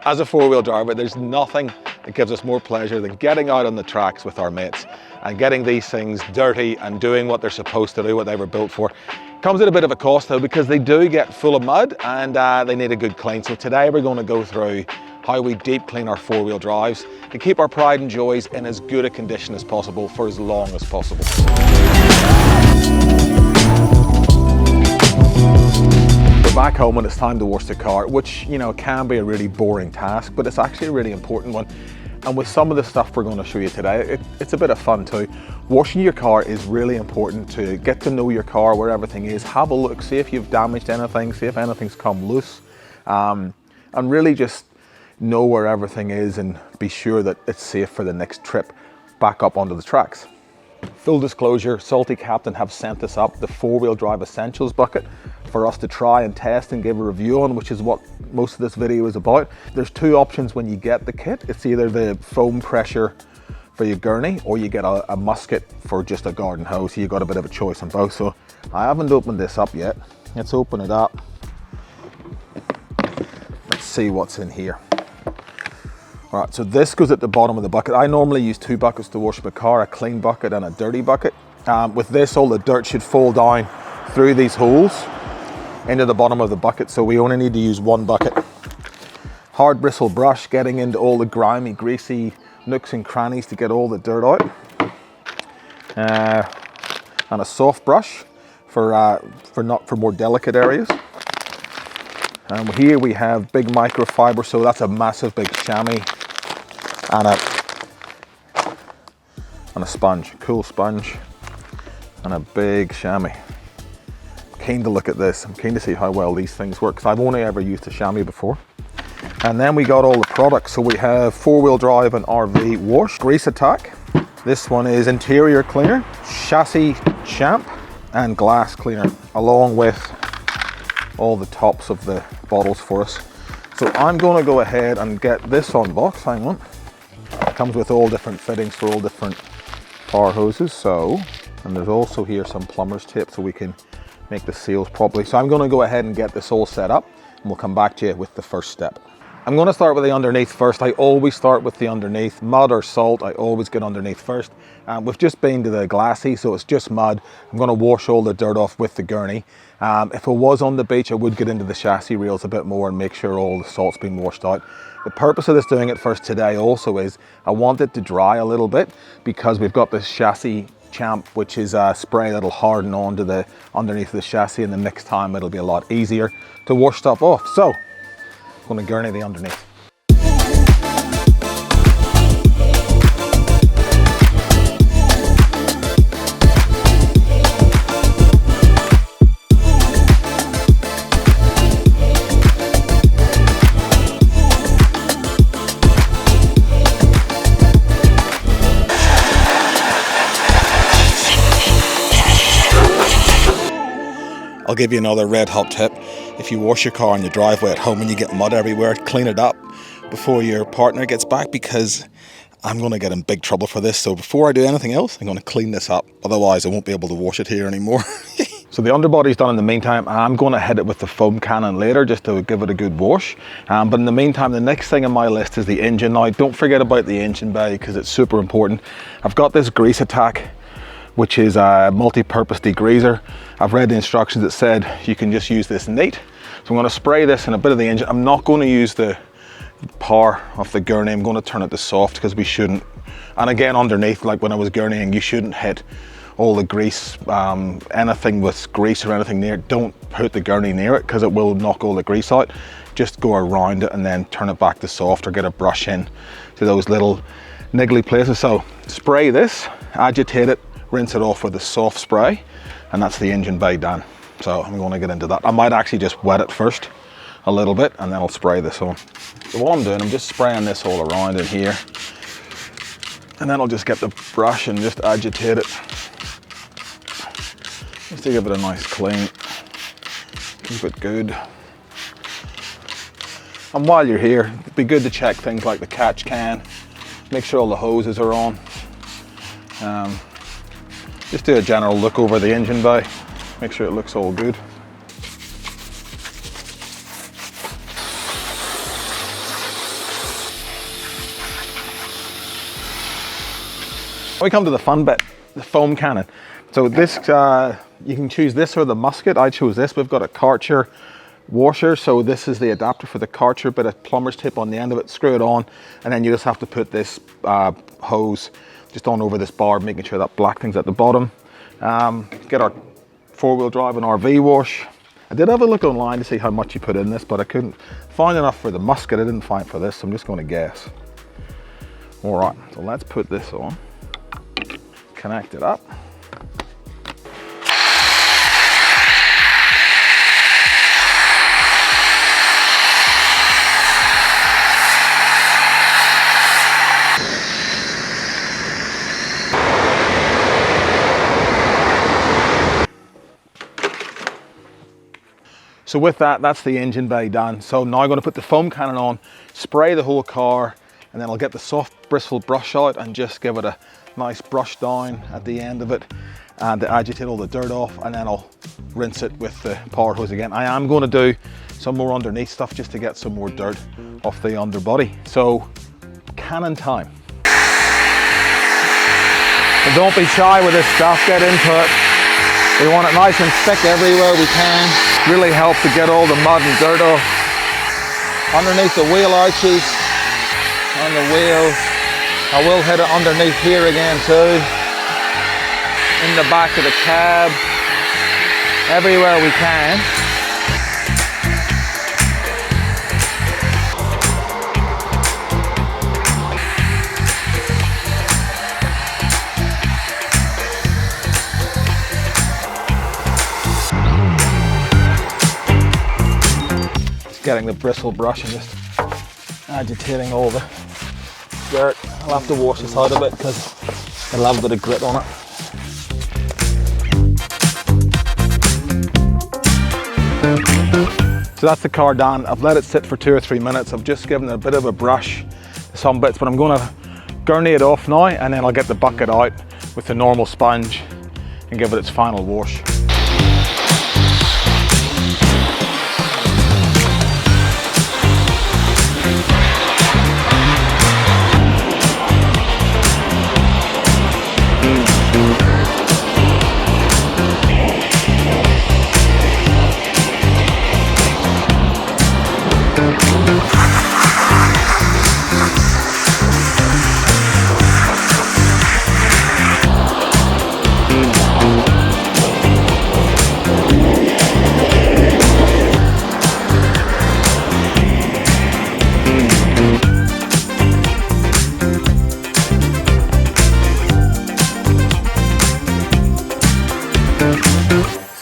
As a four-wheel driver, there's nothing that gives us more pleasure than getting out on the tracks with our mates and getting these things dirty and doing what they're supposed to do, what they were built for. Comes at a bit of a cost though, because they do get full of mud and they need a good clean. So today we're going to go through how we deep clean our four-wheel drives to keep our pride and joys in as good a condition as possible for as long as possible. We're back home and it's time to wash the car, which, you know, can be a really boring task, but it's actually a really important one. And with some of the stuff we're going to show you today, it's a bit of fun too. Washing your car is really important to get to know your car, where everything is, have a look, see if you've damaged anything, see if anything's come loose, and really just know where everything is and be sure that it's safe for the next trip back up onto the tracks. Full disclosure, Salty Captain have sent us up the four-wheel drive essentials bucket for us to try and test and give a review on, which is what most of this video is about. There's two options when you get the kit. It's either the foam pressure for your gurney or you get a musket for just a garden hose. So you got a bit of a choice on both. So I haven't opened this up yet. Let's open it up. Let's see what's in here. All right, so this goes at the bottom of the bucket. I normally use two buckets to wash my car, a clean bucket and a dirty bucket. With this, all the dirt should fall down through these holes into the bottom of the bucket, so we only need to use one bucket. Hard bristle brush, getting into all the grimy, greasy nooks and crannies to get all the dirt out. And a soft brush for more delicate areas. And here we have big microfiber, so that's a massive big chamois and a sponge, cool sponge, and a big chamois. Keen to look at this. I'm keen to see how well these things work, because I've only ever used a chamois before. And then we got all the products. So we have four-wheel drive and RV wash, grease attack. This one is interior cleaner, chassis champ, and glass cleaner, along with all the tops of the bottles for us. So I'm going to go ahead and get this on box. Hang on. It comes with all different fittings for all different power hoses. So, and there's also here some plumber's tape so we can make the seals properly. So I'm going to go ahead and get this all set up and we'll come back to you with the first step. I'm going to start with the underneath first. I always start with the underneath. Mud or salt, I always get underneath first. We've just been to the glassy, so it's just mud. I'm going to wash all the dirt off with the gurney. If it was on the beach, I would get into the chassis rails a bit more and make sure all the salt's been washed out. The purpose of this doing it first today also is I want it to dry a little bit, because we've got this chassis champ, which is a spray that'll harden onto the underneath of the chassis, and the next time it'll be a lot easier to wash stuff off. So I'm going to gurney the underneath. I'll give you another red hot tip. If you wash your car in your driveway at home and you get mud everywhere, clean it up before your partner gets back, because I'm going to get in big trouble for this. So before I do anything else, I'm going to clean this up. Otherwise I won't be able to wash it here anymore. So the underbody's done in the meantime. I'm going to hit it with the foam cannon later just to give it a good wash. But in the meantime, the next thing on my list is the engine. Now don't forget about the engine bay, because it's super important. I've got this grease attack, which is a multi-purpose degreaser. I've read the instructions that said you can just use this neat. So I'm going to spray this in a bit of the engine. I'm not going to use the power of the gurney. I'm going to turn it to soft, because we shouldn't. And again, underneath, like when I was gurneying, you shouldn't hit all the grease, anything with grease or anything near it. Don't put the gurney near it, because it will knock all the grease out. Just go around it and then turn it back to soft, or get a brush in to those little niggly places. So spray this, agitate it, rinse it off with a soft spray, and that's the engine bay done. So I'm going to get into that. I might actually just wet it first a little bit, and then I'll spray this on. So what I'm doing, I'm just spraying this all around in here, and then I'll just get the brush and just agitate it, just to give it a nice clean, keep it good. And while you're here, it'd be good to check things like the catch can, make sure all the hoses are on. Just do a general look over the engine bay, make sure it looks all good. We come to the fun bit, the foam cannon. So this, you can choose this or the musket. I chose this. We've got a Karcher washer, so this is the adapter for the Karcher, bit of plumber's tip on the end of it, screw it on, and then you just have to put this hose just on over this bar, making sure that black thing's at the bottom. Get our four-wheel drive and RV wash. I did have a look online to see how much you put in this, but I couldn't find enough for the musket. I didn't find for this, so I'm just going to guess. All right, so let's put this on, connect it up. So with that, that's the engine bay done. So now I'm going to put the foam cannon on, spray the whole car, and then I'll get the soft bristle brush out and just give it a nice brush down at the end of it and to agitate all the dirt off, and then I'll rinse it with the power hose again. I am going to do some more underneath stuff just to get some more dirt off the underbody. So cannon time. And don't be shy with this stuff, get into it. We want it nice and thick everywhere we can. Really helps to get all the mud and dirt off. Underneath the wheel arches, on the wheels. I will hit it underneath here again too. In the back of the cab. Everywhere we can. Getting the bristle brush and just agitating all the dirt. I'll have to wash this out a bit because it'll have a bit of grit on it. So that's the car done. I've let it sit for 2 or 3 minutes. I've just given it a bit of a brush, some bits, but I'm going to gurney it off now, and then I'll get the bucket out with the normal sponge and give it its final wash.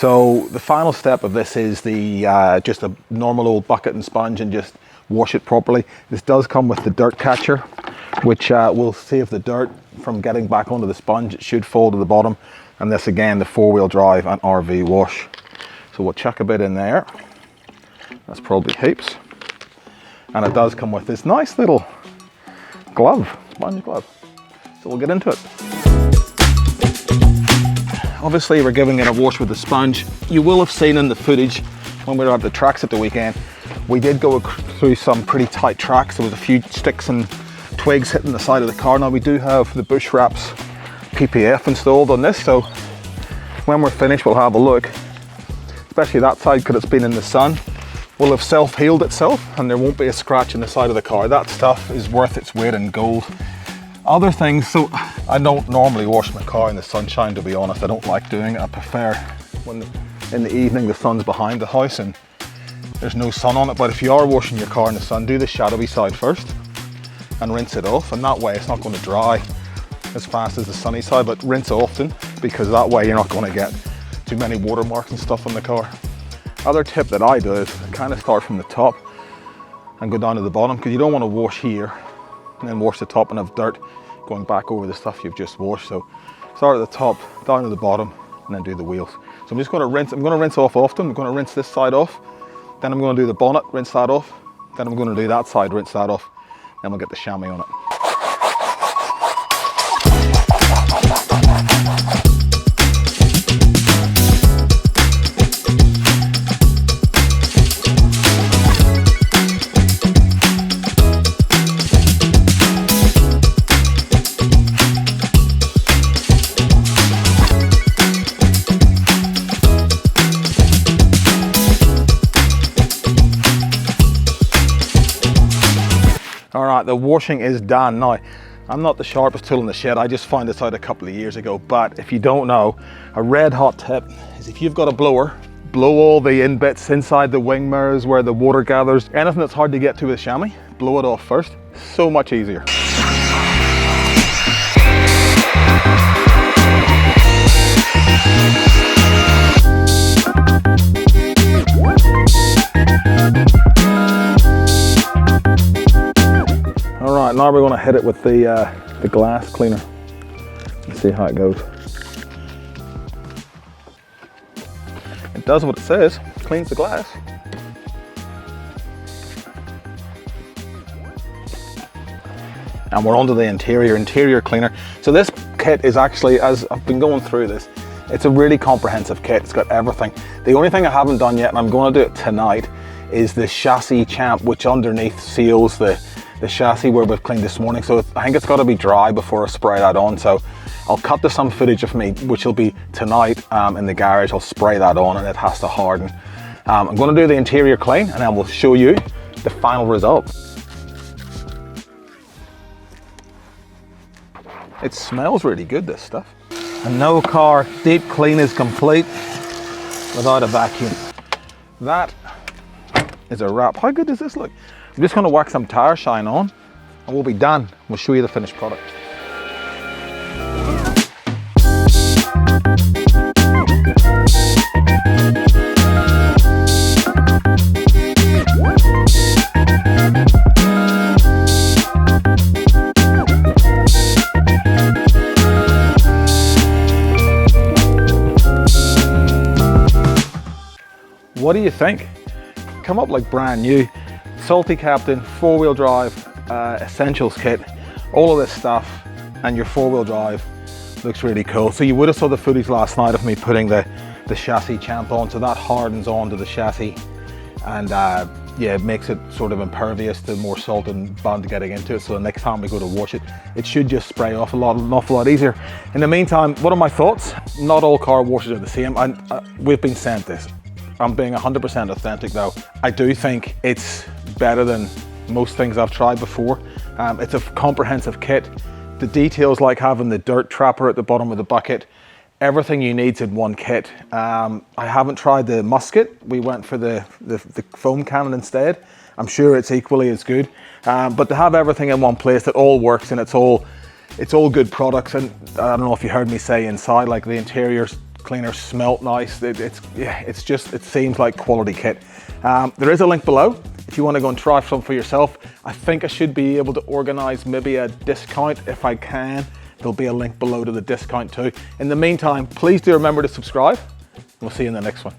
So the final step of this is the just a normal old bucket and sponge and just wash it properly. This does come with the dirt catcher, which will save the dirt from getting back onto the sponge. It should fall to the bottom. And this again, the four-wheel drive and RV wash. So we'll chuck a bit in there. That's probably heaps. And it does come with this nice little glove, sponge glove. So we'll get into it. Obviously we're giving it a wash with the sponge. You will have seen in the footage when we were at the tracks at the weekend, we did go through some pretty tight tracks. There was a few sticks and twigs hitting the side of the car. Now we do have the Bush Wraps PPF installed on this, so when we're finished we'll have a look, especially that side because it's been in the sun. Will have self-healed itself and there won't be a scratch in the side of the car. That stuff is worth its weight in gold. Other things, so I don't normally wash my car in the sunshine, to be honest. I don't like doing it. I prefer when in the evening the sun's behind the house and there's no sun on it. But if you are washing your car in the sun, do the shadowy side first and rinse it off, and that way it's not going to dry as fast as the sunny side, but rinse often because that way you're not going to get too many watermarks and stuff on the car. Other tip that I do is kind of start from the top and go down to the bottom, because you don't want to wash here and then wash the top and have dirt going back over the stuff you've just washed. So start at the top, down to the bottom, and then do the wheels. So I'm just going to rinse. I'm going to rinse off often. I'm going to rinse this side off, then I'm going to do the bonnet, rinse that off, then I'm going to do that side, rinse that off, then we'll get the chamois on it. All right, the washing is done. Now, I'm not the sharpest tool in the shed. I just found this out a couple of years ago. But if you don't know, a red hot tip is if you've got a blower, blow all the in bits inside the wing mirrors where the water gathers. Anything that's hard to get to with chamois, blow it off first. So much easier. All right, now we're going to hit it with the glass cleaner and see how it goes. It does what it says, cleans the glass. And we're onto the interior cleaner. So this kit is actually, as I've been going through this, it's a really comprehensive kit. It's got everything. The only thing I haven't done yet, and I'm going to do it tonight, is the chassis champ, which underneath seals the chassis where we've cleaned this morning. So I think it's got to be dry before I spray that on. So I'll cut to some footage of me, which will be tonight in the garage. I'll spray that on and it has to harden. I'm going to do the interior clean and then we'll show you the final result. It smells really good, this stuff. And no car deep clean is complete without a vacuum. That is a wrap. How good does this look? I'm just going to whack some tire shine on and we'll be done. We'll show you the finished product. What do you think? Come up like brand new. Salty Captain 4-wheel drive essentials kit, all of this stuff, and your 4-wheel drive looks really cool. So you would have saw the footage last night of me putting the chassis champ on, so that hardens onto the chassis and yeah, it makes it sort of impervious to more salt and bond getting into it. So the next time we go to wash it, it should just spray off an awful lot easier. In the meantime, what are my thoughts? Not all car washes are the same. We've been sent this. I'm being 100% authentic though. I do think it's better than most things I've tried before. It's a comprehensive kit. The details like having the dirt trapper at the bottom of the bucket, everything you need's in one kit. I haven't tried the musket. We went for the foam cannon instead. I'm sure it's equally as good. But to have everything in one place that all works and it's all good products. And I don't know if you heard me say inside, like the interior cleaner smelt nice. It seems like quality kit. There is a link below if you want to go and try some for yourself. I think I should be able to organize maybe a discount if I can. There'll be a link below to the discount too. In the meantime, please do remember to subscribe. We'll see you in the next one.